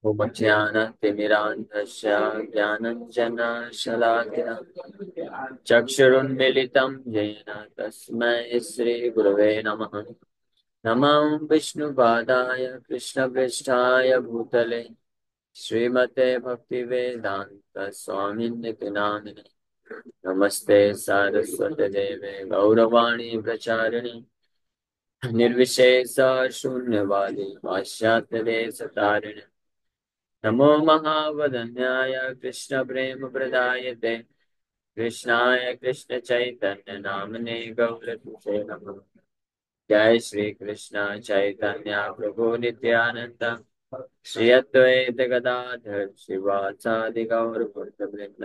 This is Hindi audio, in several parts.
उपज्ञानतिमिरान्धस्य ज्ञानञ्जनशलाकया चक्षुरुन्मीलितं येन तस्मै श्रीगुरवे नमः। नमो विष्णुपादाय कृष्णपृष्ठाय भूतले श्रीमते भक्तिवेदान्त स्वामिन्निति नामिने। नमस्ते सारस्वते देवे गौरवाणी प्रचारिणे निर्विशेष शून्यवादी पाश्चात्य देश तारिणे। नमो महावदन्याय कृष्ण प्रेम प्रदायते कृष्णाय कृष्ण चैतन्य नामने गौरतुसे नमः। जय श्री कृष्ण चैतन्य प्रभु नित्यानंद श्री अद्वैत गदाधर शिवासादि गौर भक्तवृंद।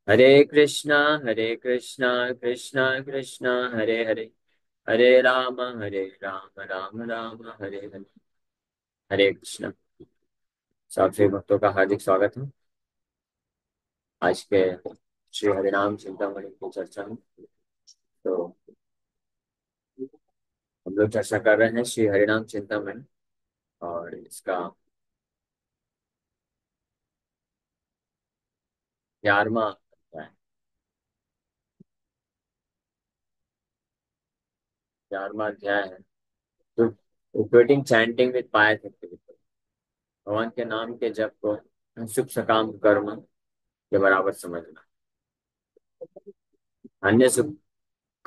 हरे कृष्णा कृष्णा कृष्णा हरे हरे, हरे राम राम राम हरे हरे। हरे कृष्ण। साथी भक्तों का हार्दिक स्वागत है आज के श्री हरिनाम चिंतामणि की चर्चा में। तो हम लोग चर्चा कर रहे हैं श्री हरिनाम चिंतामणि, और इसका 11वां अध्याय, 11वां अध्याय है। तो equating chanting with pious activity, भगवान के नाम के जप को शुभ सकाम कर्म के बराबर समझना। अन्य शुभ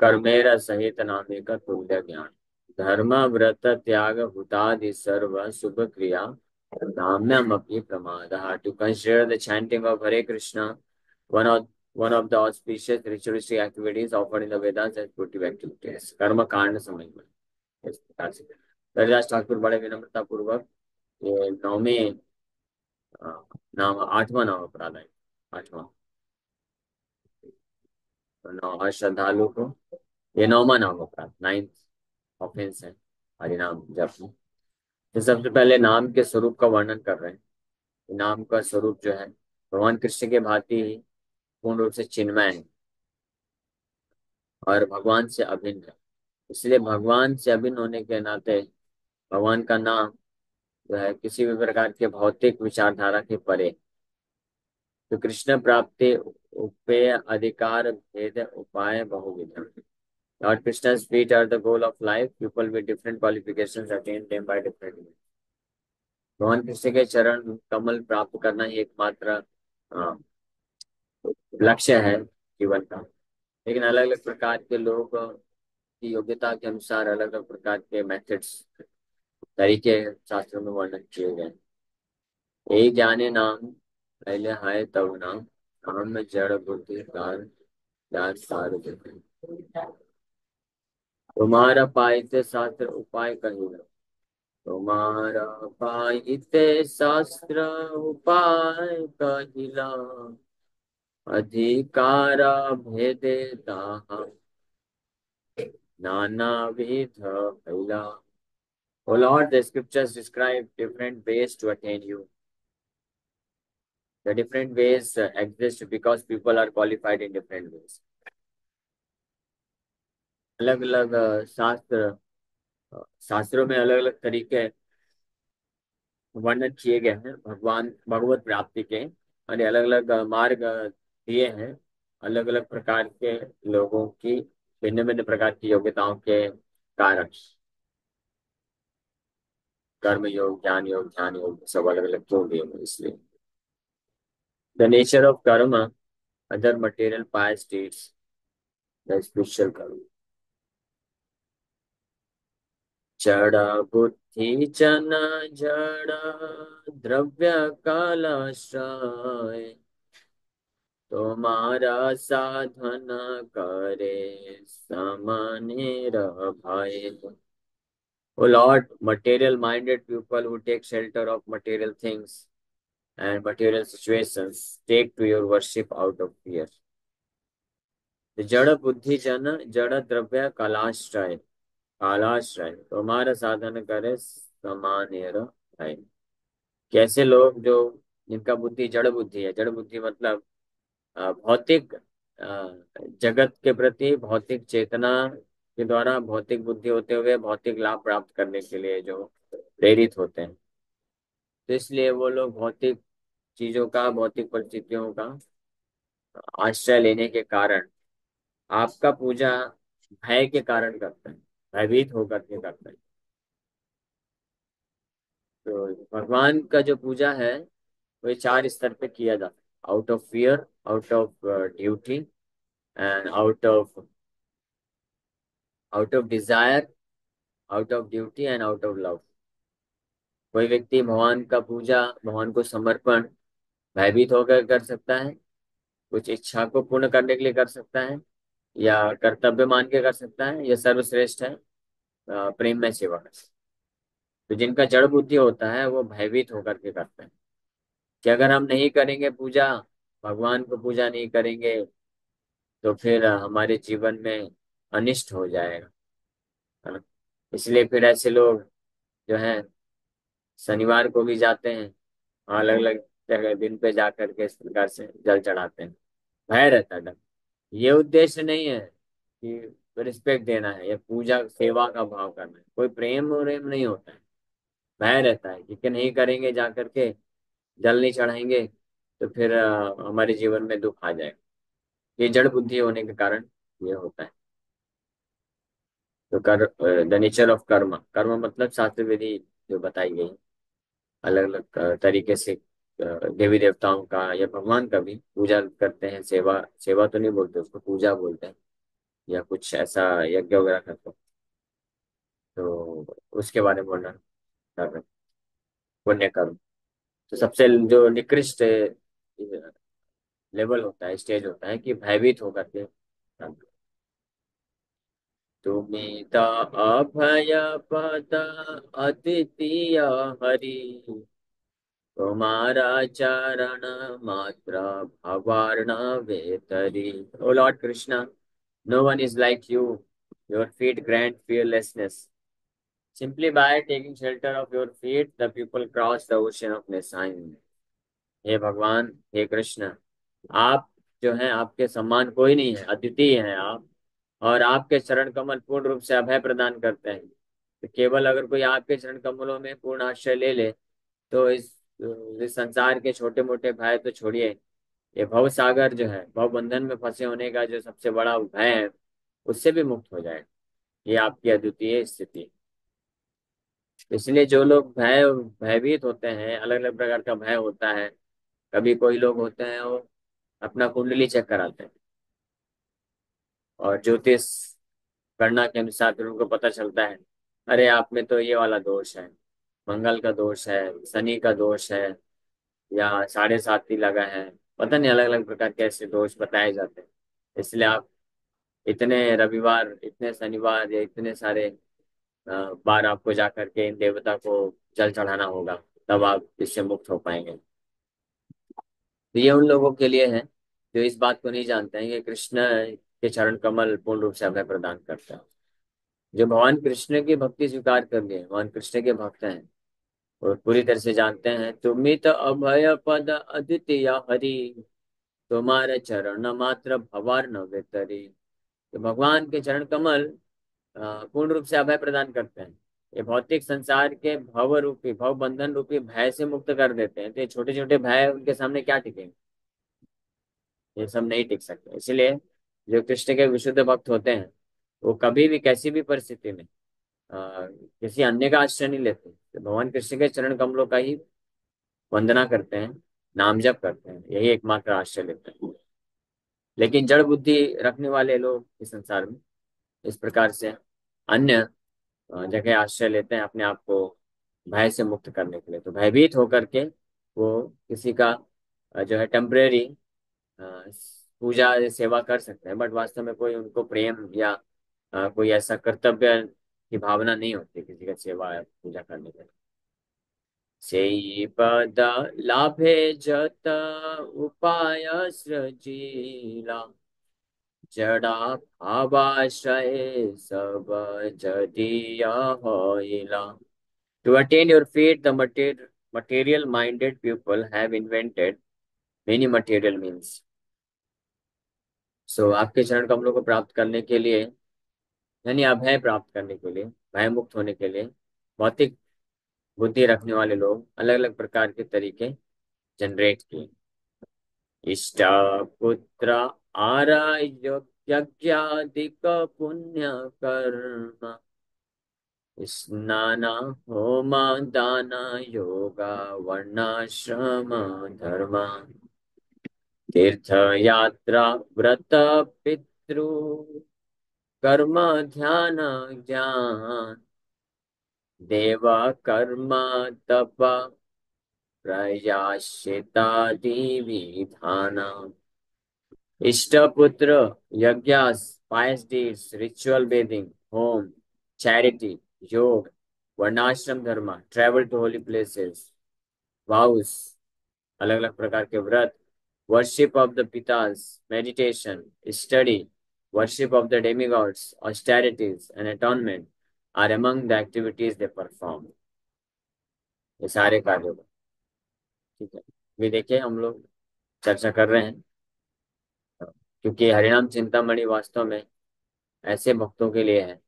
कर्मेर सहित नामे का तुल्य ज्ञान, धर्म व्रत त्याग भूतादि सर्व शुभ क्रिया नाम्यम अपि प्रमादः। To consider the chanting of Hare Krishna one of the auspicious ritualistic activities offered in the Vedas as spiritual activities। कर्म कांड समझ में इस प्रकार से हरिदास ठाकुर बड़े विनम्रता पूर्वक ये नौवें नाम 8वां नाम अपराध है। 8वां नौ श्रद्धालु को ये 9वां नाम अपराध, 9th ऑफेंस है हरिनाम जप में। तो सबसे पहले नाम के स्वरूप का वर्णन कर रहे हैं। नाम का स्वरूप जो है भगवान कृष्ण के भांति ही पूर्ण रूप से चिन्मय है और भगवान से अभिन्न है। इसलिए भगवान से अभिन्न होने के नाते भगवान का नाम जो है किसी भी प्रकार के भौतिक विचारधारा के परे। तो कृष्ण प्राप्ति उपेय अधिकार भेद उपाय बहुविध। Lord Krishna's feet are the goal of life. People with different qualifications attain them by different means। भगवान कृष्ण के चरण कमल प्राप्त करना ही एकमात्र अ, लक्ष्य है जीवन का। लेकिन अलग अलग प्रकार के लोग की योग्यता के अनुसार अलग अलग प्रकार के मेथड्स तरीके शास्त्रों में वर्णन किए गए। यही जाने नाम पहले है तब नाम, काम में जड़ बुद्धि कार जात सार देते। तुम्हारा पाइते शास्त्र उपाय कहिला, तुम्हारा पाइते शास्त्र उपाय कहिला, अधिकारा भेदे ताहा नाना विध भैला। O Lord, the scriptures describe different ways to attain you। The different ways exist because people are qualified in different ways। अलग अलग शास्त्रों में अलग अलग तरीके वर्णन किए गए हैं भगवान भगवत प्राप्ति के, और अलग अलग मार्ग दिए हैं अलग अलग प्रकार के लोगों की भिन्न भिन्न प्रकार की योग्यताओं के कारण। कर्म योग ज्ञान योग ध्यान योग सब अलग अलग क्यों दिए हैं इसलिए। द नेचर ऑफ कर्म, other material pass states, the spiritual कर्म। जड़ बुद्धि चन जड़ द्रव्य कलश्रय, तुम्हारा साधन करे समनेर भय। O Lord, material minded people who take shelter of material things and material situations take to your worship out of fear। जड़ बुद्धि जन जड़ द्रव्य कलाश्रय, कालाश्रय तुम्हारा साधन करे समानेर भय। कैसे लोग जो जिनका बुद्धि जड़ बुद्धि है, जड़ बुद्धि मतलब भौतिक जगत के प्रति भौतिक चेतना के द्वारा भौतिक बुद्धि होते हुए भौतिक लाभ प्राप्त करने के लिए जो प्रेरित होते हैं, तो इसलिए वो लोग भौतिक चीजों का, भौतिक परिस्थितियों का आश्रय लेने के कारण आपका पूजा भय के कारण करते हैं, भयभीत होकर के करते हैं। तो भगवान का जो पूजा है वो ये चार स्तर पे किया जाता है: out of fear, out of duty, and out of desire, out of duty and out of love. कोई व्यक्ति भगवान का पूजा, भगवान को समर्पण भयभीत होकर कर सकता है, कुछ इच्छा को पूर्ण करने के लिए कर सकता है, या कर्तव्य मान के कर सकता है, या सर्वश्रेष्ठ है प्रेम में सेवा कर सकता है। तो जिनका जड़ बुद्धि होता है वो भयभीत होकर के करते हैं कि अगर हम नहीं करेंगे पूजा, भगवान को पूजा नहीं करेंगे, तो फिर हमारे जीवन में अनिष्ट हो जाएगा, है ना। इसलिए फिर ऐसे लोग जो है शनिवार को भी जाते हैं, अलग अलग जगह दिन पे जा करके इस प्रकार से जल चढ़ाते हैं। भय रहता है, डर। ये उद्देश्य नहीं है कि रिस्पेक्ट देना है या पूजा सेवा का भाव करना है, कोई प्रेम और प्रेम नहीं होता है। भय रहता है कि नहीं करेंगे, जा करके जल नहीं चढ़ाएंगे तो फिर हमारे जीवन में दुख आ जाएगा। ये जड़ बुद्धि होने के कारण ये होता है। तो द नेचर ऑफ कर्म, कर्म मतलब शास्त्र विधि जो बताई गई, अलग अलग तरीके से देवी देवताओं का या भगवान का भी पूजा करते हैं। सेवा, सेवा तो नहीं बोलते उसको, पूजा बोलते हैं, या कुछ ऐसा यज्ञ वगैरह करते हैं। तो उसके बारे में वर्णन कर रहे हैं, पुण्य कर्म। तो सबसे जो निकृष्ट लेवल होता है, स्टेज होता है कि भयभीत होकर के कर्म। तुमित अभय पद अद्वितीय हरि, तुम्हारा चरण मात्र भवार्णा वेतरी। Oh lord Krishna, no one is like you, your feet grant fearlessness. Simply by taking shelter of your feet, the people cross the ocean of Nisain. हे भगवान, हे कृष्ण, आप जो हैं, आपके समान कोई नहीं है, अद्वितीय हैं आप। और आपके चरण कमल पूर्ण रूप से अभय प्रदान करते हैं। तो केवल अगर कोई आपके चरण कमलों में पूर्ण आश्रय ले ले, तो इस संसार के छोटे मोटे भय तो छोड़िए, ये भव सागर जो है, भव बंधन में फंसे होने का जो सबसे बड़ा भय है, उससे भी मुक्त हो जाए। ये आपकी अद्वितीय स्थिति है। इसलिए जो लोग भयभीत होते हैं, अलग अलग प्रकार का भय होता है। कभी कोई लोग होते हैं वो अपना कुंडली चेक कराते हैं, और ज्योतिष गणना के अनुसार फिर उनको पता चलता है, अरे आप में तो ये वाला दोष है, मंगल का दोष है, शनि का दोष है, या साढ़े साती लगा है। पता नहीं, अलग अलग प्रकार के ऐसे दोष बताए जाते हैं। इसलिए आप इतने रविवार, इतने शनिवार, या इतने सारे बार आपको जा करके इन देवता को जल चढ़ाना होगा, तब आप इससे मुक्त हो पाएंगे। तो ये उन लोगों के लिए है जो इस बात को नहीं जानते हैं कि कृष्ण के चरण कमल पूर्ण रूप से अभय प्रदान करता है। जो भगवान कृष्ण की भक्ति स्वीकार कर लिए, भगवान कृष्ण के भक्त हैं, और पूरी तरह से जानते हैं, तुमित अभय पद अद्वितीय हरि, तुम्हारे चरण मात्र भवार न वेतरी। तो भगवान के चरण कमल पूर्ण रूप से अभय प्रदान करते हैं। ये भौतिक संसार के भव रूपी, भव बंधन रूपी भय से मुक्त कर देते हैं। तो ये छोटे छोटे भय उनके सामने क्या टिकेंगे, ये सब नहीं टिक सकते। इसलिए जो कृष्ण के विशुद्ध भक्त होते हैं, वो कभी भी किसी भी परिस्थिति में किसी अन्य का आश्रय नहीं लेते, तो भगवान कृष्ण के चरण कमलों का ही वंदना करते हैं, नाम जप करते हैं, यही एकमात्र आश्रय लेते हैं। लेकिन जड़ बुद्धि रखने वाले लोग इस संसार में इस प्रकार से अन्य जगह आश्रय लेते हैं अपने आप को भय से मुक्त करने के लिए। तो भयभीत होकर के वो किसी का जो है टेम्परेरी पूजा या सेवा कर सकते हैं, बट वास्तव में कोई उनको प्रेम या कोई ऐसा कर्तव्य की भावना नहीं होती किसी का सेवा या पूजा करने के लिए। सेई पद लाभे जत उपाय सृजीला, जड़ा भावाश्रय सब जदिया होइला। To attain your fate, the material minded people have invented many material means. सो आपके चरण कमलों को प्राप्त करने के लिए, यानी अभय प्राप्त करने के लिए, भय मुक्त होने के लिए, भौतिक बुद्धि रखने वाले लोग अलग अलग प्रकार के तरीके जनरेट किए। इष्ट पुत्र आर्य यज्ञाधिक पुण्य कर्म, स्नान होम दान योगा वर्णाश्रम धर्म, तीर्थ यात्रा व्रत पितृ कर्म ध्यान ज्ञान, देव कर्म तप प्रयाश्चितादि विधान। इष्टपुत्र yajnas pious deeds, ritual bathing, home, charity, योग, वर्णाश्रम धर्म, travel to holy places, vows, अलग अलग प्रकार के व्रत, worship of the pitas, meditation, study, worship of the demigods, austerities and atonement are among the activities they perform। ये सारे कार्यों को, ठीक है, भी देखिए हम लोग चर्चा कर रहे हैं, क्योंकि हरिनाम चिंतामणि वास्तव में ऐसे भक्तों के लिए है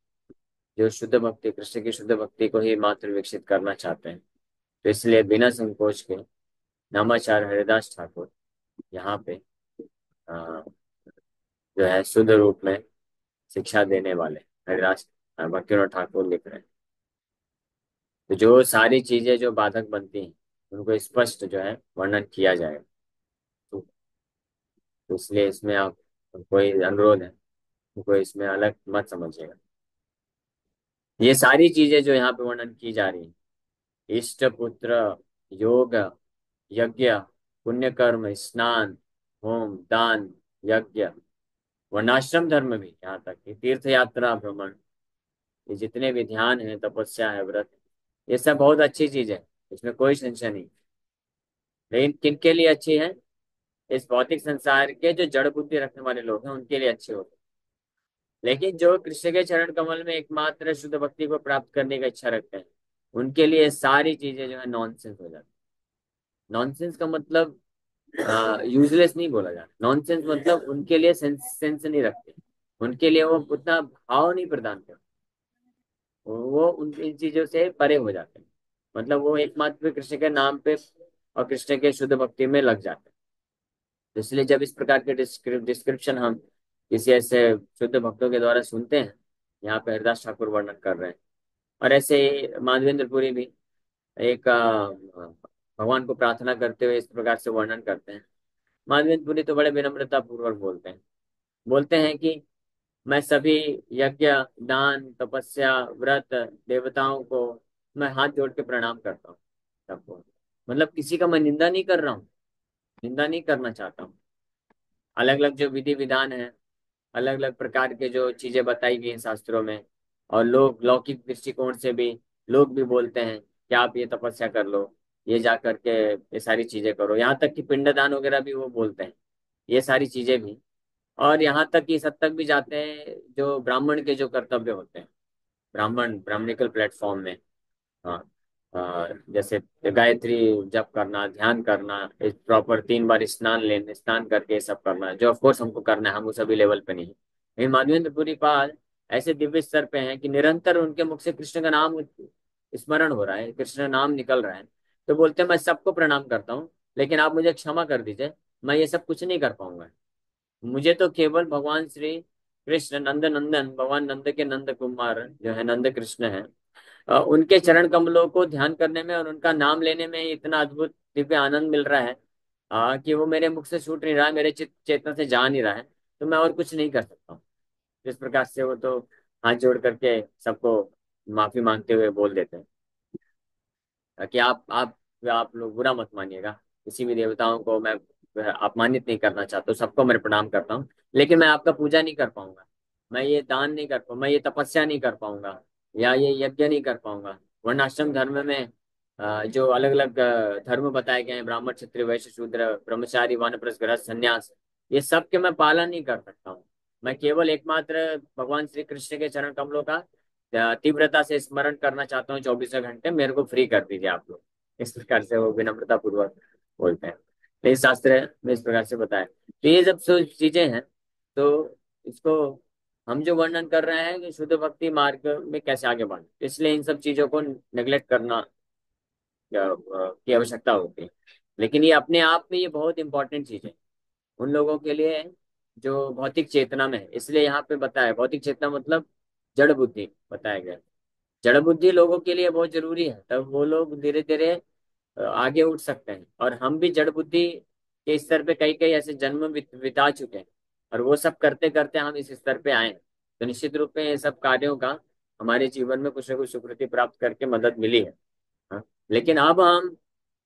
जो शुद्ध भक्ति, कृष्ण की शुद्ध भक्ति को ही मात्र विकसित करना चाहते हैं। तो इसलिए बिना संकोच के नामाचार्य हरिदास ठाकुर यहाँ पे अ, जो है शुद्ध रूप में शिक्षा देने वाले हरिदास भक्तिनाथ ठाकुर लिख रहे हैं। तो जो सारी चीजें जो बाधक बनती हैं उनको स्पष्ट जो है वर्णन किया जाएगा। तो इसलिए इसमें आप, कोई अनुरोध है, कोई इसमें अलग मत समझिएगा। ये सारी चीजें जो यहाँ पे वर्णन की जा रही है, इष्ट पुत्र योग यज्ञ पुण्य कर्म स्नान होम दान यज्ञ वर्णाश्रम धर्म भी, यहाँ तक कि तीर्थ यात्रा भ्रमण, ये जितने भी ध्यान है तपस्या है व्रत, ये सब बहुत अच्छी चीज है, इसमें कोई संशय नहीं। लेकिन किन के लिए अच्छी है? इस भौतिक संसार के जो जड़ बुद्धि रखने वाले लोग हैं उनके लिए अच्छे होते हैं। लेकिन जो कृष्ण के चरण कमल में एकमात्र शुद्ध भक्ति को प्राप्त करने की इच्छा रखते हैं, उनके लिए सारी चीजें जो है नॉनसेंस हो जाती है। नॉनसेंस का मतलब यूजलेस नहीं बोला जाता, नॉनसेंस मतलब उनके लिए सेंस नहीं रखते, उनके लिए वो उतना भाव नहीं प्रदान करते, वो उन इन चीजों से परे हो जाते हैं। मतलब वो एकमात्र कृष्ण के नाम पे और कृष्ण के शुद्ध भक्ति में लग जाते हैं। तो इसलिए जब इस प्रकार के डिस्क्रिप्शन हम किसी ऐसे शुद्ध भक्तों के द्वारा सुनते हैं, यहाँ पे हरिदास ठाकुर वर्णन कर रहे हैं, और ऐसे ही माधवेंद्र पुरी भी एक भगवान को प्रार्थना करते हुए इस प्रकार से वर्णन करते हैं। माधवेंद्र पुरी तो बड़े विनम्रता पूर्वक बोलते हैं कि मैं सभी यज्ञ दान तपस्या व्रत देवताओं को मैं हाथ जोड़ के प्रणाम करता हूँ सबको। मतलब किसी का मैं निंदा नहीं कर रहा हूँ, निंदा नहीं करना चाहता हूँ। अलग अलग जो विधि विधान है, अलग अलग प्रकार के जो चीजें बताई गई हैं शास्त्रों में, और लोग लौकिक दृष्टिकोण से भी लोग भी बोलते हैं कि आप ये तपस्या कर लो, ये जा करके ये सारी चीजें करो, यहाँ तक कि पिंडदान वगैरह भी वो बोलते हैं, ये सारी चीजें भी। और यहाँ तक कि इस हद तक भी जाते हैं जो ब्राह्मण के जो कर्तव्य होते हैं, ब्राह्मणिकल प्लेटफॉर्म में, हाँ, जैसे गायत्री जप करना, ध्यान करना, इस प्रॉपर 3 बार स्नान करके सब करना, जो ऑफ कोर्स हमको करना है, हम उस अभी लेवल पे नहीं है। लेकिन माधवेंद्र पुरी पाल ऐसे दिव्य स्तर पे हैं कि निरंतर उनके मुख से कृष्ण का नाम स्मरण हो रहा है, कृष्ण का नाम निकल रहा है। तो बोलते हैं मैं सबको प्रणाम करता हूँ, लेकिन आप मुझे क्षमा कर दीजिए, मैं ये सब कुछ नहीं कर पाऊंगा। मुझे तो केवल भगवान श्री कृष्ण नंद नंदन, भगवान नंद के नंद कुमार जो है नंद कृष्ण है, उनके चरण कमलों को ध्यान करने में और उनका नाम लेने में इतना अद्भुत दिव्य आनंद मिल रहा है कि वो मेरे मुख से छूट नहीं रहा है, मेरे चेतना से जा नहीं रहा है। तो मैं और कुछ नहीं कर सकता हूँ। इस प्रकार से वो तो हाथ जोड़ करके सबको माफी मांगते हुए बोल देते हैं कि आप लोग बुरा मत मानिएगा, किसी भी देवताओं को मैं अपमानित नहीं करना चाहता हूँ, सबको मैं प्रणाम करता हूँ, लेकिन मैं आपका पूजा नहीं कर पाऊंगा, मैं ये दान नहीं कर पाऊंगा, मैं ये तपस्या नहीं कर पाऊंगा, या ये यज्ञ नहीं कर पाऊंगा। वर्णाश्रम धर्म में जो अलग अलग धर्म बताए गए हैं, ब्राह्मण क्षत्रिय वैश्य शूद्र ब्रह्मचारी वानप्रस्थ गृहस्थ संन्यास, ये सब के मैं पालन नहीं कर सकता हूँ। मैं केवल एकमात्र भगवान श्री कृष्ण के चरण कमलों का तीव्रता से स्मरण करना चाहता हूँ 24 घंटे, मेरे को फ्री कर दीजिए आप लोग। इस प्रकार से वो विनम्रता पूर्वक बोलते हैं। तो इस शास्त्र में इस प्रकार से बताया। तो ये जब चीजें हैं, तो इसको हम जो वर्णन कर रहे हैं कि शुद्ध भक्ति मार्ग में कैसे आगे बढ़े, इसलिए इन सब चीजों को नेग्लेक्ट करना की आवश्यकता होती है। लेकिन ये अपने आप में ये बहुत इंपॉर्टेंट चीज है उन लोगों के लिए जो भौतिक चेतना में है। इसलिए यहाँ पे बताया भौतिक चेतना मतलब जड़ बुद्धि बताया गया। जड़ बुद्धि लोगों के लिए बहुत जरूरी है, तब वो लोग धीरे धीरे आगे उठ सकते हैं। और हम भी जड़ बुद्धि के स्तर पे कई कई ऐसे जन्म बिता चुके हैं, और वो सब करते करते हम इस स्तर पे आए हैं। तो निश्चित रूप में ये सब कार्यों का हमारे जीवन में कुछ न कुछ स्वीकृति प्राप्त करके मदद मिली है। हाँ? लेकिन अब हम,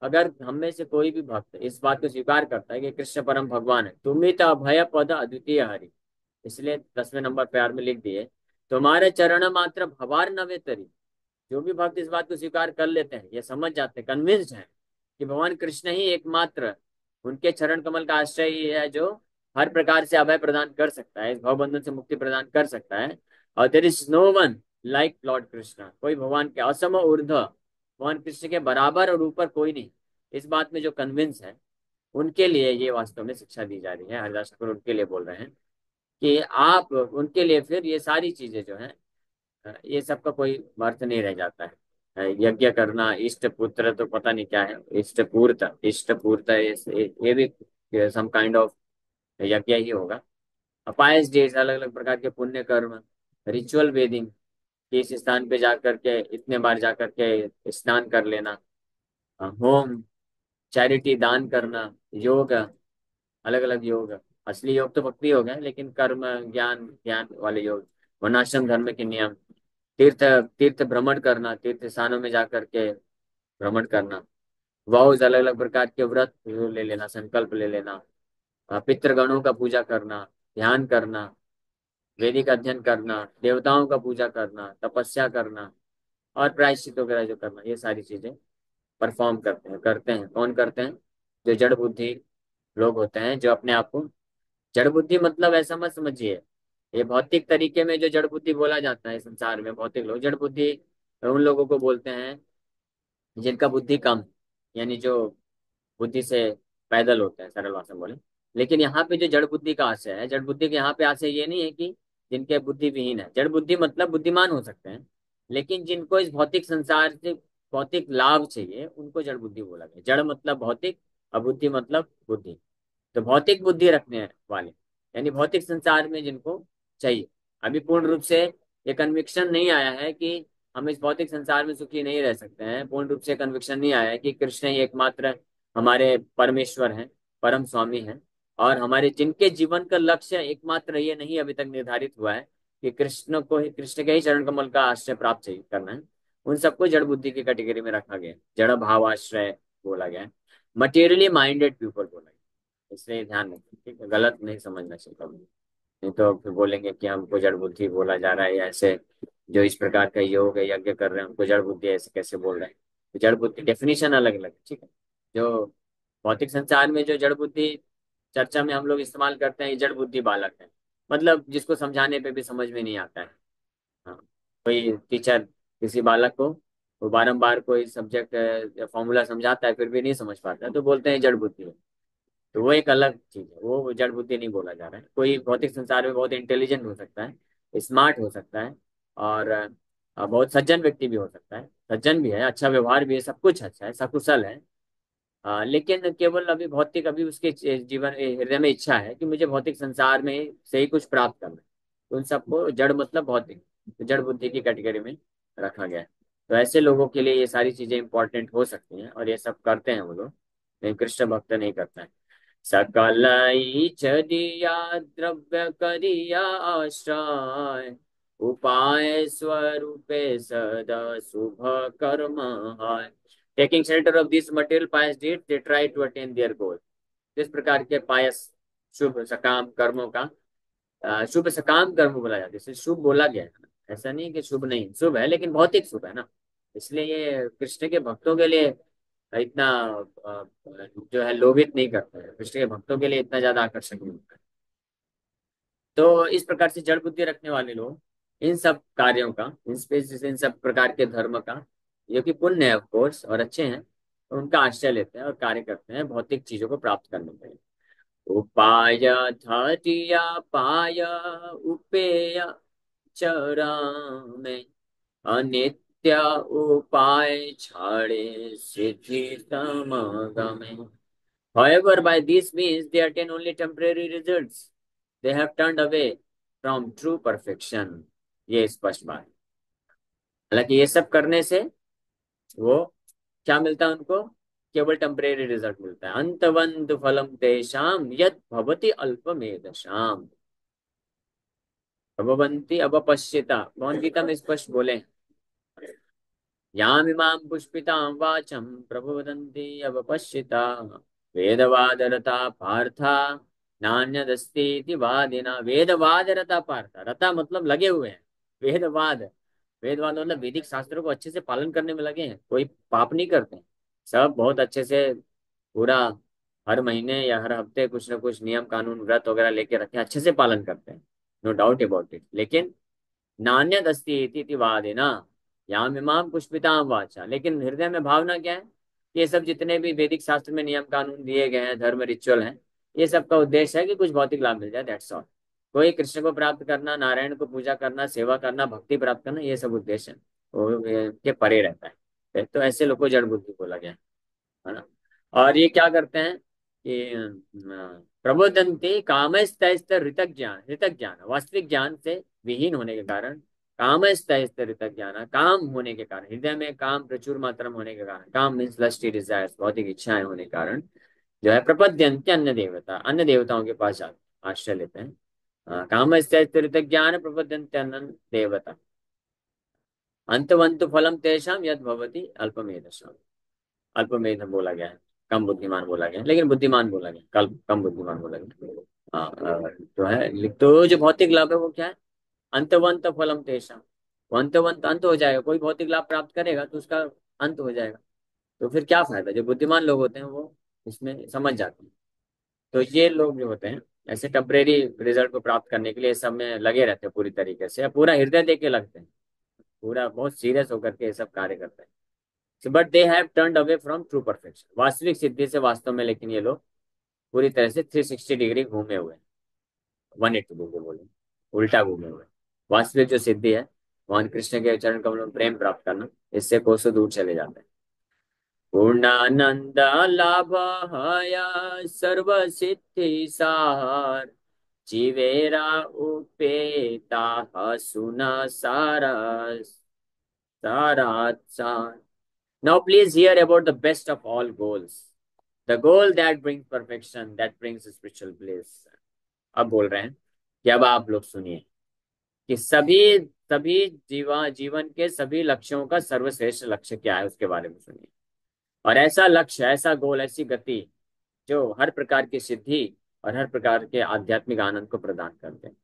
अगर हम में से कोई भी भक्त इस बात को स्वीकार करता है कि कृष्ण परम भगवान है, तुम्हित अभय पद अद्वितीय हरि, इसलिए 10वें नंबर प्यार में लिख दिए, तुम्हारे चरण मात्र भवार नवे तरी। जो भी भक्त इस बात को स्वीकार कर लेते हैं, ये समझ जाते हैं, कन्विंस्ड हैं कि भगवान कृष्ण ही एकमात्र, उनके चरण कमल का आश्रय ही है जो हर प्रकार से अभय प्रदान कर सकता है, इस भवबंधन से मुक्ति प्रदान कर सकता है। और there is no one like Lord Krishna, कोई भगवान के असम ऊर्ध्व, भगवान कृष्ण के बराबर और ऊपर कोई नहीं। इस बात में जो कन्विंस है, उनके लिए ये वास्तव में शिक्षा दी जा रही है। हरिदास ठाकुर उनके लिए बोल रहे हैं कि आप उनके लिए फिर ये सारी चीजें जो है, ये सब का कोई अर्थ नहीं रह जाता है। यज्ञ करना, इष्ट पुत्र तो पता नहीं क्या है, इष्ट पूर्त, इष्ट पूर्त, ये भी सम काइंड ऑफ यज्ञ ही होगा। अपायस डेज, अलग अलग प्रकार के पुण्य कर्म, रिचुअल वेदिंग, कि इस स्थान पे जाकर के इतने बार जाकर के स्नान कर लेना, होम, चैरिटी, दान करना, योग, अलग अलग योग। असली योग तो भक्ति योग है, लेकिन कर्म, ज्ञान, ज्ञान वाले योग, वर्णाश्रम धर्म के नियम, तीर्थ, तीर्थ भ्रमण करना, तीर्थ स्थानों में जाकर के भ्रमण करना, वाउज, अलग अलग प्रकार के व्रत ले लेना, संकल्प ले लेना, पितृगणों का पूजा करना, ध्यान करना, वैदिक अध्ययन करना, देवताओं का पूजा करना, तपस्या करना, और प्रायश्चित वगैरह जो करना, ये सारी चीजें परफॉर्म करते हैं कौन करते हैं? जो जड़ बुद्धि लोग होते हैं, जो अपने आप को, जड़ बुद्धि मतलब ऐसा मत समझिए, ये भौतिक तरीके में जो जड़ बुद्धि बोला जाता है संसार में, भौतिक लोग जड़ बुद्धि उन लोगों को बोलते हैं जिनका बुद्धि कम, यानी जो बुद्धि से पैदल होते हैं, सरल भाषा में बोले। लेकिन यहाँ पे जो जड़ बुद्धि का आशय है, जड़ बुद्धि के यहाँ पे आशय ये नहीं है कि जिनके बुद्धि विहीन है। जड़ बुद्धि मतलब बुद्धिमान हो सकते हैं, लेकिन जिनको इस भौतिक संसार से भौतिक लाभ चाहिए, उनको जड़ बुद्धि बोला गया। जड़ मतलब भौतिक, और बुद्धि मतलब बुद्धि। तो भौतिक बुद्धि रखने वाले, यानी भौतिक संसार में जिनको चाहिए, अभी पूर्ण रूप से ये कन्विक्शन नहीं आया है कि हम इस भौतिक संसार में सुखी नहीं रह सकते हैं, पूर्ण रूप से कन्विक्शन नहीं आया है कि कृष्ण ही एकमात्र हमारे परमेश्वर हैं, परम स्वामी हैं, और हमारे जिनके जीवन का लक्ष्य एकमात्र ये नहीं अभी तक निर्धारित हुआ है कि कृष्ण को ही, कृष्ण के ही चरण कमल का आश्रय प्राप्त चाहिए करना है, उन सबको जड़ बुद्धि की कैटेगरी में रखा गया है, जड़ भाव आश्रय बोला गया है, मटेरियली माइंडेड पीपल बोला गया। इसलिए ध्यान रखें, ठीक है, गलत नहीं समझना चाहिए कभी। नहीं तो फिर बोलेंगे कि हमको जड़ बुद्धि बोला जा रहा है, या ऐसे जो इस प्रकार का योग है, यज्ञ कर रहे हैं, हमको जड़ बुद्धि ऐसे कैसे बोल रहे हैं। तो जड़ बुद्धि डेफिनेशन अलग अलग है, ठीक है। जो भौतिक संसार में जो जड़ बुद्धि चर्चा में हम लोग इस्तेमाल करते हैं, ये जड़ बुद्धि बालक है, मतलब जिसको समझाने पे भी समझ में नहीं आता है। हाँ, कोई टीचर किसी बालक को वो बारंबार कोई सब्जेक्ट फॉर्मूला समझाता है, फिर भी नहीं समझ पाता है, तो बोलते हैं जड़ बुद्धि है। तो वो एक अलग चीज है, वो जड़ बुद्धि नहीं बोला जा रहा है। कोई भौतिक संसार में बहुत इंटेलिजेंट हो सकता है, स्मार्ट हो सकता है, और बहुत सज्जन व्यक्ति भी हो सकता है, सज्जन भी है, अच्छा व्यवहार भी है, सब कुछ अच्छा है, सकुशल है, लेकिन केवल अभी भौतिक, अभी उसके जीवन हृदय में इच्छा है कि मुझे भौतिक संसार में से ही कुछ प्राप्त करना है। तो उन सबको जड़ मतलब भौतिक, तो जड़ बुद्धि की कैटेगरी में रखा गया है। तो ऐसे लोगों के लिए ये सारी चीजें इंपॉर्टेंट हो सकती हैं, और ये सब करते हैं वो लोग, लेकिन कृष्ण भक्त नहीं करता है। सकल दिया द्रव्य करिया आश्रय, उपाय स्वरूपे सदा शुभ कर्म है। Taking shelter of this material pious deed, they try to attain their goal. इस प्रकार के पायस शुभ सकाम कर्मों का, शुभ सकाम कर्म बोला जाता है, इसे शुभ बोला गया है ना। ऐसा नहीं कि शुभ नहीं, शुभ है, लेकिन भौतिक शुभ है ना। इसलिए ये कृष्ण के भक्तों के लिए इतना जो है लोभित नहीं करता है, कृष्ण के भक्तों के लिए इतना ज्यादा आकर्षक नहीं होता है। तो इस प्रकार से जड़ बुद्धि रखने वाले लोग इन सब कार्यों का, इन सब प्रकार के धर्म का, जो कि पुण्य है ऑफ कोर्स और अच्छे हैं, तो उनका आश्रय लेते हैं और कार्य करते हैं भौतिक चीजों को प्राप्त करने के लिए। उपाय धैर्य पाय उपेय चरण में, नित्य उपाय छाड़े सिद्धि समागमे. However, by this means they attain only temporary results. They have turned away from true perfection. ये स्पष्ट बात. हालांकि ये सब करने से वो क्या मिलता है उनको? केवल टेम्परेरी रिजल्ट मिलता है. अंतवंत फलम तेषाम यद भवति अल्पमेधसाम भवन्ति अपपश्यता. कौन गीता में स्पष्ट बोले? यामिमां पुष्पितां वाचं प्रबोधन्ति अवपश्यता वेदवादरता पार्था नान्यदस्ति इति वादिना. वेदवादरता पार्था, रता मतलब लगे हुए हैं. वेदवाद, वेदवाद मतलब वैदिक शास्त्रों को अच्छे से पालन करने में लगे हैं. कोई पाप नहीं करते हैं. सब बहुत अच्छे से पूरा हर महीने या हर हफ्ते कुछ ना कुछ नियम कानून व्रत वगैरह लेके रखे हैं, अच्छे से पालन करते हैं. No doubt about it. लेकिन नान्यदस्ति इति वादिना याम इमाम पुष्पिताम वाचा. लेकिन हृदय में भावना क्या है? ये सब जितने भी वैदिक शास्त्र में नियम कानून दिए गए हैं, धर्म रिचुअल हैं, ये सब का उद्देश्य है कि कुछ भौतिक लाभ मिल जाए. That's all. कोई कृष्ण को प्राप्त करना, नारायण को पूजा करना, सेवा करना, भक्ति प्राप्त करना, ये सब उद्देश्य है वो के परे रहता है. तो ऐसे लोग को जड़ बुद्धि बोला गया है ना. और ये क्या करते हैं कि प्रबोधनते कामस्तैस्त ऋतक ज्ञान. ऋतक ज्ञान वास्तविक ज्ञान से विहीन होने के कारण, कामस्तैस्त ऋतक ज्ञान, काम होने के कारण, हृदय में काम प्रचुर मात्रा में होने के कारण, काम मीन्स लस्टी डिजायर्स, भौतिक इच्छाएं होने के कारण जो है प्रपद्यंते अन्य देवता, अन्य देवताओं के पास आश्रय लेते हैं. कामस्तैस्त ऋतक ज्ञान प्रपद्यंते अन्य देवता अंतवंतु फलम तेषाम यद भवति अल्पमेधसाम. अल्पमेध बोला गया है, कम बुद्धिमान बोला गया है, लेकिन बुद्धिमान बोला गया, कल कम बुद्धिमान बोला गया. हाँ, तो है. तो जो भौतिक लाभ है वो क्या है? अंतवंत फलम तेषाम. वो अंतवंत, अंत हो जाएगा. कोई भौतिक लाभ प्राप्त करेगा तो उसका अंत हो जाएगा. तो फिर क्या फायदा? जो बुद्धिमान लोग होते हैं वो इसमें समझ जाते हैं. तो ये लोग जो होते हैं ऐसे टेम्परेरी रिजल्ट को प्राप्त करने के लिए इस सब में लगे रहते हैं पूरी तरीके से, पूरा हृदय दे के लगते हैं, पूरा बहुत सीरियस होकर के ये सब कार्य करते हैं. But they have turned away from true perfection. वास्तविक सिद्धि से वास्तव में लेकिन ये लोग पूरी तरह से 360 डिग्री घूमे हुए हैं. 180 डिग्री बोले, उल्टा घूमे हुए हैं. वास्तविक जो सिद्धि है भगवान कृष्ण के चरण कमलों में प्रेम प्राप्त करना, इससे कोसों दूर चले जाते हैं. पूर्णानंद लाभ सर्व सिद्धि सार जीवेरा उपेता सुना सारा सारात सार. Now please hear about the best of all goals. The goal that brings perfection, that brings spiritual bliss. अब बोल रहे हैं कि अब आप लोग सुनिए कि सभी सभी जीवन के सभी लक्ष्यों का सर्वश्रेष्ठ लक्ष्य क्या है, उसके बारे में सुनिए. और ऐसा लक्ष्य, ऐसा गोल, ऐसी गति जो हर प्रकार की सिद्धि और हर प्रकार के आध्यात्मिक आनंद को प्रदान करते हैं.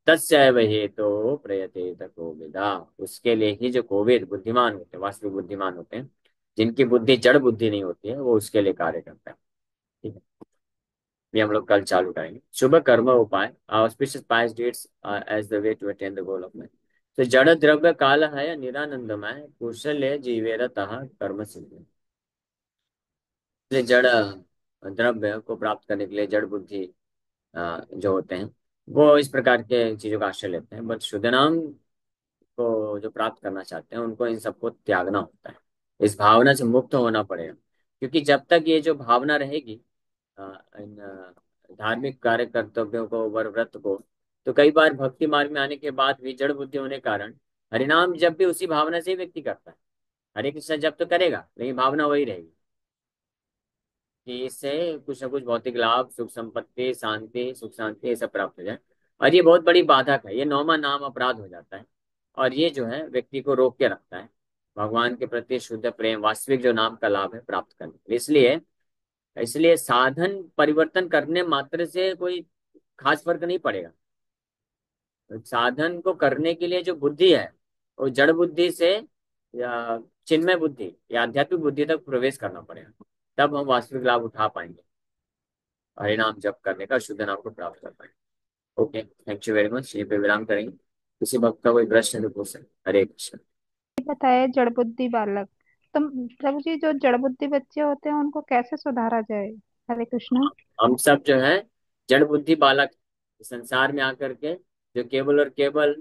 तस्यैव हेतो प्रयतेत कोविदा. उसके लिए ही जो कोविद बुद्धिमान होते हैं, वास्तविक बुद्धिमान होते हैं, जिनकी बुद्धि जड़ बुद्धि नहीं होती है, वो उसके लिए कार्य करता है. ठीक है. ये हम लोग कल चालू करेंगे. शुभ कर्म उपाय auspicious pious deeds as the way to attain the goal of man. तो जड़ द्रव्य काल है निरानंदमय कुशल जीवेरतः कर्म सिद्धि. इसलिए जड़ द्रव्य को प्राप्त करने के लिए जड़ बुद्धि जो होते हैं वो इस प्रकार के चीजों का आश्रय लेते हैं. बट शुद्धनाम को जो प्राप्त करना चाहते हैं उनको इन सबको त्यागना होता है. इस भावना से मुक्त होना पड़ेगा. क्योंकि जब तक ये जो भावना रहेगी इन धार्मिक कार्य कर्तव्यों को, वर व्रत को, तो कई बार भक्ति मार्ग में आने के बाद भी जड़ बुद्धि होने के कारण हरिनाम जब भी उसी भावना से ही व्यक्ति करता है. हरे कृष्ण जब तो करेगा लेकिन भावना वही रहेगी कि इससे कुछ ना कुछ भौतिक लाभ, सुख संपत्ति, शांति, सुख शांति ये सब प्राप्त हो जाए. और ये बहुत बड़ी बाधक है. ये नौमा नाम अपराध हो जाता है. और ये जो है व्यक्ति को रोक के रखता है भगवान के प्रति शुद्ध प्रेम, वास्तविक जो नाम का लाभ है प्राप्त करने के लिए. इसलिए इसलिए साधन परिवर्तन करने मात्र से कोई खास फर्क नहीं पड़ेगा. साधन को करने के लिए जो बुद्धि है वो जड़ बुद्धि से या चिन्मय बुद्धि या आध्यात्मिक बुद्धि तक प्रवेश करना पड़ेगा. तब हम वास्तविक लाभ उठा पाएंगे, हरिनाम जप करने का, शुद्ध नाम को प्राप्त कर पाएंगे. Okay, thank you very much. यहीं पे विराम करेंगे. किसी भक्त का कोई प्रश्न है तो पूछ सकते. हरे कृष्ण. बताया जड़ बुद्धि बालक। तो प्रभु जी, जो जड़ बुद्धि बच्चे होते हैं उनको कैसे सुधारा जाए? हरे कृष्णा। हम सब जो है जड़ बुद्धि बालक, संसार में आकर के जो केवल और केवल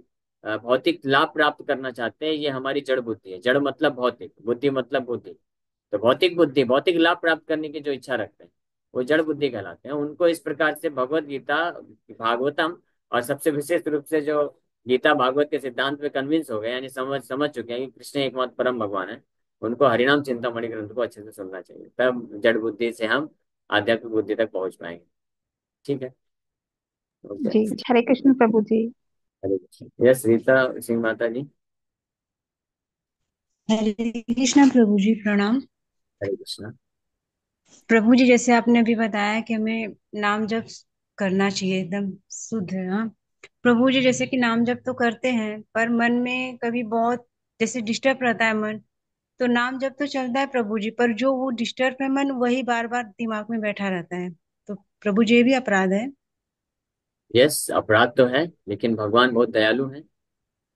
भौतिक लाभ प्राप्त करना चाहते हैं, ये हमारी जड़ बुद्धि है। जड़ मतलब भौतिक, बुद्धि मतलब बुद्धि। तो भौतिक बुद्धि, भौतिक लाभ प्राप्त करने की जो इच्छा रखते हैं, वो जड़ बुद्धि कहलाते हैं। उनको इस प्रकार से भगवत गीता, भागवतम, और सबसे विशेष रूप से जो गीता भागवत के सिद्धांत में कन्विंस हो गए, यानी समझ समझ चुके हैं कि कृष्ण एकमात्र परम भगवान है, उनको हरिनाम चिंतामणि ग्रंथ को अच्छे से सुनना चाहिए। तब जड़ बुद्धि से हम आध्यात्मिक बुद्धि तक पहुंच पाएंगे। ठीक है। ओके। जी, हरे कृष्ण प्रभु जी। हरे कृष्ण। यस, रीता सिंह माता जी। हरे कृष्णा प्रभु जी, प्रणाम। हरे कृष्ण। प्रभु जी, जैसे आपने अभी बताया कि हमें नाम जप करना चाहिए एकदम शुद्ध, हाँ। प्रभु जी, जैसे कि नाम जप तो करते हैं पर मन में कभी बहुत जैसे डिस्टर्ब रहता है मन, तो नाम जप तो चलता है प्रभु जी, पर जो वो डिस्टर्ब है मन, वही बार बार दिमाग में बैठा रहता है। तो प्रभु जी, ये भी अपराध है? यस, अपराध तो है, लेकिन भगवान बहुत दयालु हैं।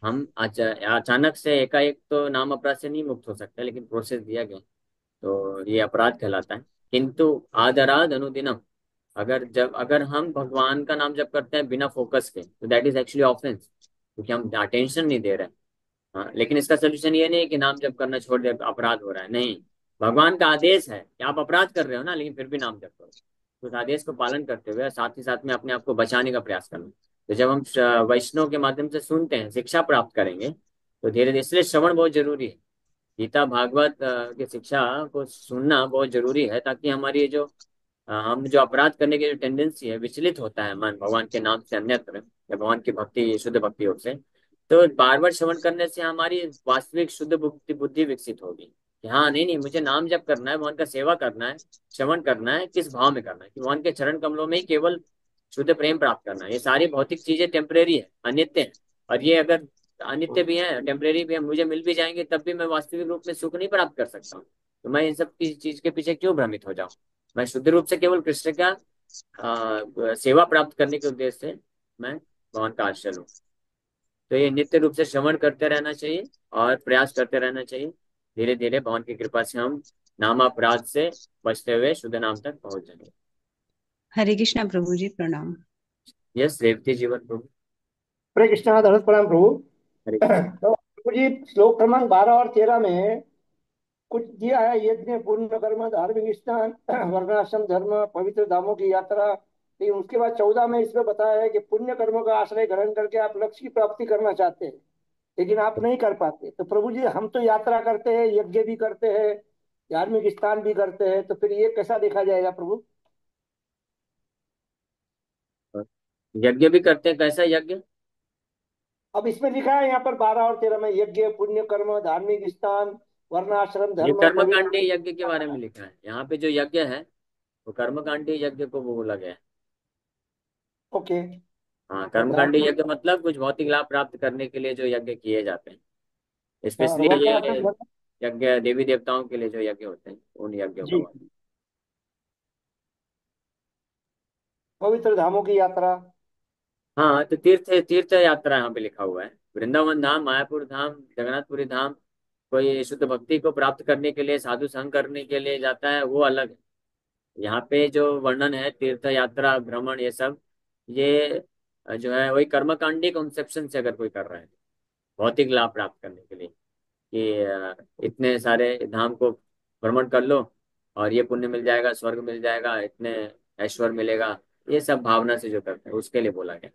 हम अचानक से एकाएक तो नाम अपराध से नहीं मुक्त हो सकते, लेकिन प्रोसेस दिया गया, तो ये अपराध कहलाता है। किंतु आदराद अनुदिनम, अगर हम भगवान का नाम जप करते हैं बिना फोकस के, तो दैट इज एक्चुअली ऑफेंस, क्योंकि हम अटेंशन नहीं दे रहे हैं। हाँ, लेकिन इसका सोल्यूशन ये नहीं है कि नाम जप करना छोड़ दे, अपराध हो रहा है, नहीं। भगवान का आदेश है कि आप अपराध कर रहे हो ना, लेकिन फिर भी नाम जप करो। तो उस आदेश को पालन करते हुए साथ ही साथ में अपने आप को बचाने का प्रयास करना। तो जब हम वैष्णव के माध्यम से सुनते हैं, शिक्षा प्राप्त करेंगे, तो धीरे धीरे, इसलिए श्रवण बहुत जरूरी है। गीता भागवत की शिक्षा को सुनना बहुत जरूरी है, ताकि हमारी ये जो हम जो अपराध करने की जो टेंडेंसी है, विचलित होता है मन भगवान के नाम से अन्यत्र, या भगवान की भक्ति, शुद्ध भक्ति योग से। तो बार बार श्रवण करने से हमारी वास्तविक शुद्ध बुद्धि बुद्धि विकसित होगी कि हाँ, नहीं नहीं, मुझे नाम जप करना है, भगवान का सेवा करना है, श्रवण करना है, किस भाव में करना है कि भगवान के चरण कमलों में ही केवल शुद्ध प्रेम प्राप्त करना है। ये सारी भौतिक चीजें टेम्परेरी है, अनित्य है। और ये अगर अनित्य भी है, टेम्परेरी भी है, मुझे मिल भी जाएंगे, तब भी मैं वास्तविक रूप में सुख नहीं प्राप्त कर सकता हूँ। तो मैं इन सब की चीज के पीछे क्यों भ्रमित हो जाऊं? मैं शुद्ध रूप से केवल कृष्ण का सेवा प्राप्त करने के उद्देश्य से मैं भगवान का आश्रय लूं। तो ये नित्य रूप से श्रवण करते रहना चाहिए और प्रयास करते रहना चाहिए। धीरे धीरे भगवान की कृपा से हम नामापराध से बचते हुए शुद्ध नाम तक पहुंच जाएंगे। हरे कृष्णा प्रभु जी, प्रणाम। यस, रेवती जीवन प्रभु। हरे कृष्णा, धनुष प्रणाम प्रभु। हरे कृष्ण। तो प्रभु जी, श्लोक क्रमांक 12 और 13 में कुछ दिया है, यज्ञ, पुण्य कर्म, धार्मिक स्नान, वर्णाश्रम धर्म, पवित्र धामों की यात्रा। लेकिन उसके बाद 14 में इसमें बताया है कि पुण्य कर्मों का आश्रय ग्रहण करके आप लक्ष्य की प्राप्ति करना चाहते हैं, लेकिन आप नहीं कर पाते। तो प्रभु जी, हम तो यात्रा करते हैं, यज्ञ भी करते हैं, धार्मिक स्नान भी करते हैं, तो फिर ये कैसा देखा जाएगा प्रभु? यज्ञ भी करते हैं, कैसा यज्ञ? अब इसमें लिखा है यहाँ पर 12 और 13 में, यज्ञ, पुण्य कर्म, धार्मिक स्थान, वर्णाश्रम ये धर्म, कर्मकांडी पवित्र। यज्ञ के बारे में लिखा है यहाँ पे। जो यज्ञ है वो कर्मकांडी यज्ञ को वो बोला गया है। ओके। हाँ, और कर्मकांडी धार्मिक, यज्ञ मतलब कुछ भौतिक लाभ प्राप्त करने के लिए जो यज्ञ किए जाते हैं, और स्पेशली ये वर्णाश्रम धर्म। यज्ञ देवी देवताओं के लिए जो यज्ञ होते हैं, उन यज्ञों का जी। बात। पवित्र धामों की यात्रा। हाँ, तो तीर्थ तीर्थ यात्रा यहाँ पे लिखा हुआ है। वृंदावन धाम, मायापुर धाम, जगन्नाथपुरी धाम, कोई शुद्ध भक्ति को प्राप्त करने के लिए, साधु संग करने के लिए जाता है, वो अलग है। यहाँ पे जो वर्णन है तीर्थ यात्रा, भ्रमण, ये सब, ये जो है वही कर्मकांडी कॉन्सेप्शन से अगर कोई कर रहा है भौतिक लाभ प्राप्त करने के लिए, कि इतने सारे धाम को भ्रमण कर लो और ये पुण्य मिल जाएगा, स्वर्ग मिल जाएगा, इतने ऐश्वर्य मिलेगा, ये सब भावना से जो करते हैं उसके लिए बोला गया।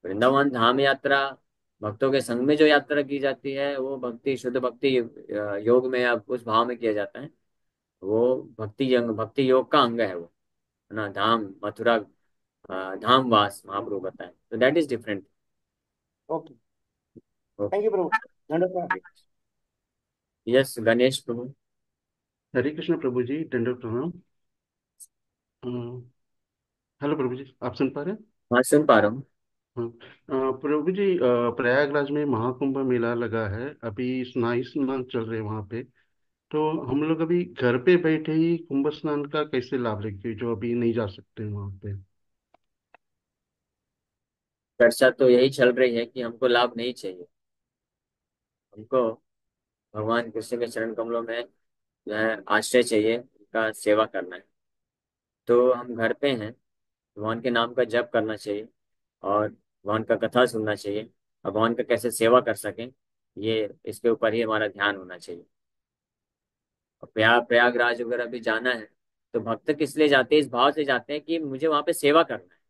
वृंदावन धाम यात्रा, भक्तों के संग में जो यात्रा की जाती है, वो भक्ति, शुद्ध भक्ति योग में, अब उस भाव में किया जाता है। वो भक्ति योग का अंग है वो, है ना। धाम मथुरा, धाम वास महाप्रभु बताए, तो that is different. Okay. Thank you प्रभु। धन्यवाद। यस, गणेश प्रभु। हरे कृष्ण प्रभु जी, दंडवत प्रणाम। हेलो प्रभु जी, आप सुन पा रहे हैं? हाँ, सुन पा रहा हूँ। हाँ। प्रभु जी, प्रयागराज में महाकुंभ मेला लगा है अभी, स्नान स्नान चल रहे हैं वहाँ पे। तो हम लोग अभी घर पे बैठे ही कुंभ स्नान का कैसे लाभ लेंगे, जो अभी नहीं जा सकते वहाँ पे? चर्चा तो यही चल रही है कि हमको लाभ नहीं चाहिए। हमको भगवान कृष्ण के चरण कमलों में जो है आश्रय चाहिए, उनका सेवा करना है। तो हम घर पे हैं, भगवान के नाम का जप करना चाहिए और भगवान का कथा सुनना चाहिए। भगवान का कैसे सेवा कर सकें, ये इसके ऊपर ही हमारा ध्यान होना चाहिए। और प्रयागराज वगैरह भी जाना है तो भक्त किस लिए जाते हैं? इस भाव से जाते हैं कि मुझे वहां पे सेवा करना है,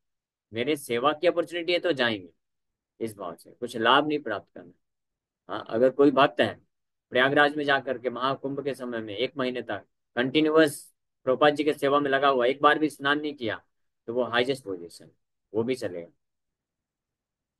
मेरे सेवा की अपॉर्चुनिटी है तो जाएंगे, इस भाव से, कुछ लाभ नहीं प्राप्त करना। हाँ, अगर कोई भक्त है प्रयागराज में जाकर के महाकुंभ के समय में 1 महीने तक कंटिन्यूअस प्रभुपाद जी के सेवा में लगा हुआ, एक बार भी स्नान नहीं किया, तो वो हाईएस्ट पोजीशन, वो भी चलेगा।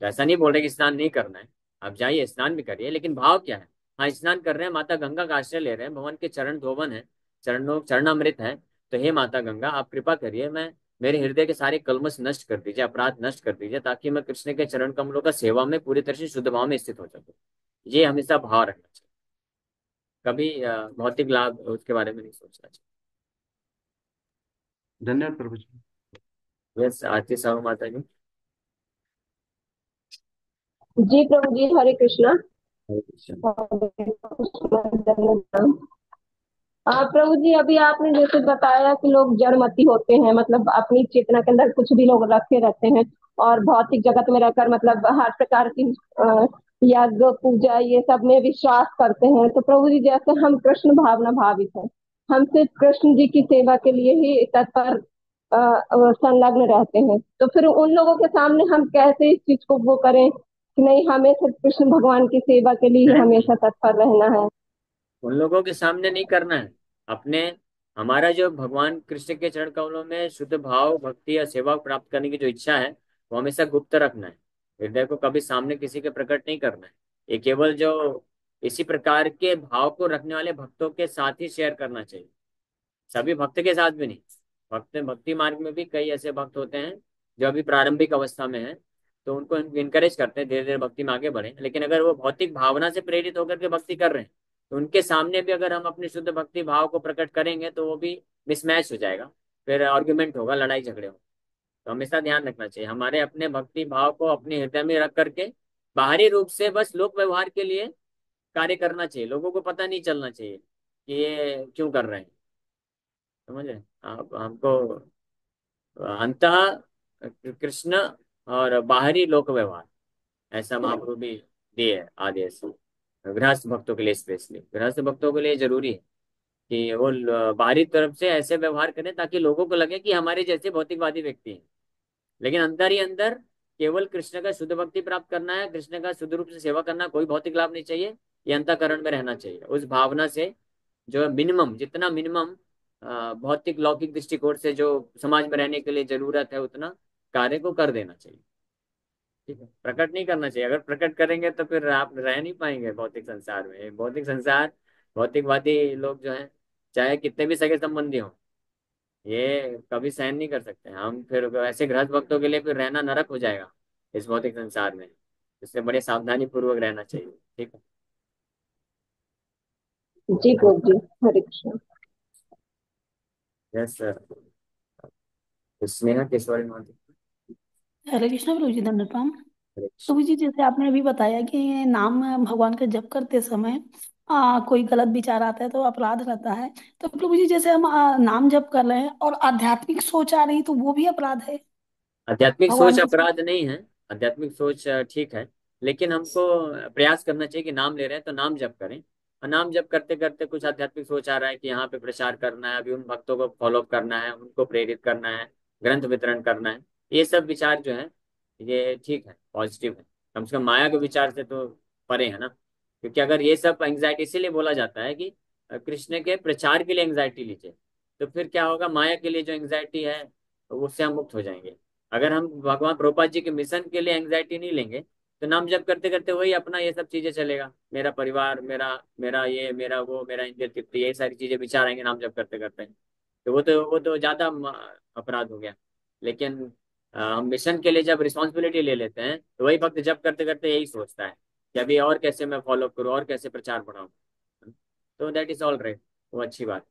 तो ऐसा नहीं बोल रहे कि स्नान नहीं करना है, आप जाइए स्नान भी करिए, लेकिन भाव क्या है? हाँ, स्नान कर रहे हैं, माता गंगा का आश्रय ले रहे हैं, भगवान के चरण धोवन है, चरणों चरणामृत है, तो हे माता गंगा आप कृपा करिए, मैं मेरे हृदय के सारे कल्मश नष्ट कर दीजिए, अपराध नष्ट कर दीजिए, ताकि मैं कृष्ण के चरण कमलों का सेवा में पूरी तरह से शुद्ध भाव में स्थित हो सकूं। ये हमेशा भाव रखना चाहिए, कभी भौतिक लाभ उसके बारे में नहीं सोचना चाहिए। धन्यवाद प्रभु जी। यस, आरती साहू माता जी। जी प्रभु जी, हरे कृष्णा। हरे कृष्ण। प्रभु जी, अभी आपने जैसे बताया कि लोग जड़मति होते हैं, मतलब अपनी चेतना के अंदर कुछ भी लोग रखे रहते हैं और भौतिक जगत में रहकर मतलब हर प्रकार की यज्ञ पूजा ये सब में विश्वास करते हैं। तो प्रभु जी, जैसे हम कृष्ण भावना भावित हैं, हम सिर्फ कृष्ण जी की सेवा के लिए ही तत्पर संलग्न रहते हैं, तो फिर उन लोगों के सामने हम कैसे इस चीज को वो करें कि नहीं, हमें सिर्फ कृष्ण भगवान की सेवा के लिए ही नहीं नहीं, हमेशा तत्पर रहना है। उन लोगों के सामने नहीं करना है, अपने, हमारा जो भगवान कृष्ण के चरण कमलों में शुद्ध भाव भक्ति या सेवा प्राप्त करने की जो इच्छा है, वो हमेशा गुप्त रखना है, हृदय को कभी सामने किसी के प्रकट नहीं करना है। ये केवल जो इसी प्रकार के भाव को रखने वाले भक्तों के साथ ही शेयर करना चाहिए, सभी भक्त के साथ भी नहीं। भक्ति मार्ग में भी कई ऐसे भक्त होते हैं जो अभी प्रारंभिक अवस्था में हैं, तो उनको इनकरेज करते हैं धीरे धीरे भक्ति में आगे बढ़े, लेकिन अगर वो भौतिक भावना से प्रेरित होकर के भक्ति कर रहे हैं, तो उनके सामने भी अगर हम अपनी शुद्ध भक्ति भाव को प्रकट करेंगे तो वो भी मिसमैच हो जाएगा, फिर आर्ग्यूमेंट होगा, लड़ाई झगड़े होंगे। तो हमेशा ध्यान रखना चाहिए, हमारे अपने भक्ति भाव को अपने हृदय में रख करके बाहरी रूप से बस लोक व्यवहार के लिए कार्य करना चाहिए, लोगों को पता नहीं चलना चाहिए कि ये क्यों कर रहे हैं। समझ रहे हैं? आप हमको अंतः कृष्ण और बाहरी लोक व्यवहार, ऐसा महाप्रभु भी दिए है आदेश, गृहस्थ भक्तों के लिए, स्पेशली गृहस्थ भक्तों के लिए जरूरी है कि वो बाहरी तरफ से ऐसे व्यवहार करें ताकि लोगों को लगे कि हमारे जैसे भौतिकवादी व्यक्ति हैं, लेकिन अंदर ही अंदर केवल कृष्ण का शुद्ध भक्ति प्राप्त करना है, कृष्ण का शुद्ध रूप से सेवा करना, कोई भौतिक लाभ नहीं चाहिए, ये अंतःकरण में रहना चाहिए उस भावना से, जो मिनिमम, जितना मिनिमम भौतिक लौकिक दृष्टिकोण से जो समाज में रहने के लिए जरूरत है उतना कार्य को कर देना चाहिए। ठीक है, प्रकट नहीं करना चाहिए, अगर प्रकट करेंगे तो फिर आप रह नहीं पाएंगे भौतिक संसार में। भौतिक संसार, भौतिकवादी लोग जो हैं, चाहे कितने भी सगे संबंधी हों, ये कभी सहन नहीं कर सकते। हम फिर ऐसे गृहस्थ भक्तों के लिए फिर रहना नरक हो जाएगा इस भौतिक संसार में, इससे बड़े सावधानी पूर्वक रहना चाहिए। ठीक है। जी प्रभु जी, हरे कृष्ण। Yes sir. स्नेहा किशोरी माता। हरे कृष्ण प्रभु जी, धन्यवाद। हरे प्रभु कृष्ण। जी, जैसे आपने अभी बताया कि नाम भगवान का जप करते समय कोई गलत विचार आता है तो अपराध रहता है, तो प्रभु जी जैसे हम नाम जप कर रहे हैं और आध्यात्मिक सोच आ रही तो वो भी अपराध है आध्यात्मिक सोच भगवान के अपराध नहीं है, आध्यात्मिक सोच ठीक है, लेकिन हमको प्रयास करना चाहिए कि नाम ले रहे हैं तो नाम जप करें, और नाम जप करते करते कुछ आध्यात्मिक सोच आ रहा है कि यहाँ पे प्रचार करना है, अभी उन भक्तों को फॉलो करना है, उनको प्रेरित करना है, ग्रंथ वितरण करना है, ये सब विचार जो है ये ठीक है, पॉजिटिव है, कम से कम माया के विचार से तो परे है ना। क्योंकि अगर ये सब एंग्जाइटी, इसीलिए बोला जाता है कि कृष्ण के प्रचार के लिए एंग्जाइटी लीजिए, तो फिर क्या होगा, माया के लिए जो एंग्जाइटी है उससे हम मुक्त हो जाएंगे। अगर हम भगवान प्रभुपाद जी के मिशन के लिए एंग्जाइटी नहीं लेंगे, तो नाम जप करते करते वही अपना ये सब चीजें चलेगा, मेरा परिवार, मेरा मेरा ये, मेरा वो, मेरा इंद्रिय तृप्ति, ये सारी चीजें विचार आएंगे नाम जप करते करते, तो वो तो ज्यादा अपराध हो गया। लेकिन हम मिशन के लिए जब रिस्पॉन्सिबिलिटी ले लेते हैं, तो वही भक्त जप करते करते यही सोचता है कि अभी और कैसे मैं फॉलो करूँ, और कैसे प्रचार बढ़ाऊँ, तो दैट इज ऑल राइट, वो अच्छी बात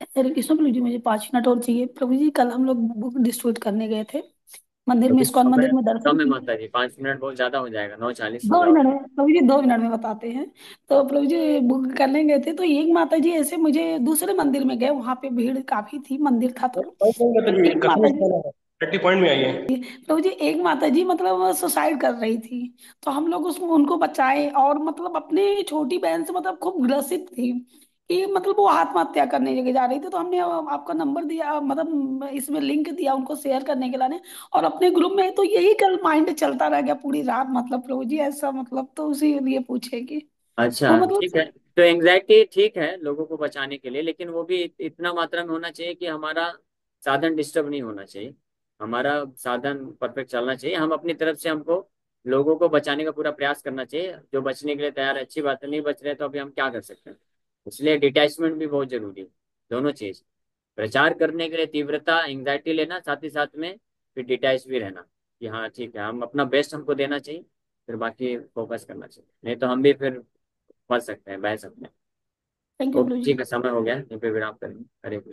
है। हरे कृष्ण प्रभु जी, मुझे 5 मिनट और चाहिए। प्रभु जी, कल हम लोग बुक डिस्ट्रीब्यूट करने गए थे मंदिर में, अभी इस्कॉन समय मंदिर में दर्शन कम है किए। माता जी, 5 मिनट बहुत ज्यादा हो जाएगा, 9:40 दो पूरा हो। मिनट में प्रभु जी, 2 मिनट में बताते हैं। तो प्रभु जी बुक करने गए थे तो एक माता जी ऐसे, मुझे दूसरे मंदिर में गए, वहां पे भीड़ काफी थी, मंदिर था तो एक माता जी 30 पॉइंट में आई है। प्रभु जी एक माता जी मतलब सुसाइड कर रही थी, तो हम लोग उसको उनको बचाए, और मतलब अपनी छोटी बहन से मतलब खूब ग्रसित थी कि मतलब वो आत्महत्या करने लेके जा रही थी, तो हमने आपका नंबर दिया, मतलब इसमें लिंक दिया उनको शेयर करने के लिए। और अपने ग्रुप में तो यही कल माइंड चलता रह गया पूरी रात, मतलब प्रभु जी ऐसा, मतलब तो उसी लिए पूछे कि वो अच्छा ठीक है। मतलब। तो एंजाइटी ठीक है लोगों को बचाने के लिए, लेकिन वो भी इतना मात्रा में होना चाहिए कि हमारा साधन डिस्टर्ब नहीं होना चाहिए, हमारा साधन परफेक्ट चलना चाहिए। हम अपनी तरफ से हमको लोगों को बचाने का पूरा प्रयास करना चाहिए। जो बचने के लिए तैयार है अच्छी बात है, नहीं बच रहे तो अभी हम क्या कर सकते हैं। इसलिए डिटैचमेंट भी बहुत जरूरी है। दोनों चीज, प्रचार करने के लिए तीव्रता एंजाइटी लेना, साथ ही साथ में फिर डिटैच भी रहना कि हाँ ठीक है, हम अपना बेस्ट हमको देना चाहिए, फिर बाकी फोकस करना चाहिए। नहीं तो हम भी फिर फंस सकते हैं, बह सकते हैं। थैंक यू ओके प्रभु जी। ठीक है, समय हो गया, यहीं पे विराम करेंगे। हरे कृष्ण।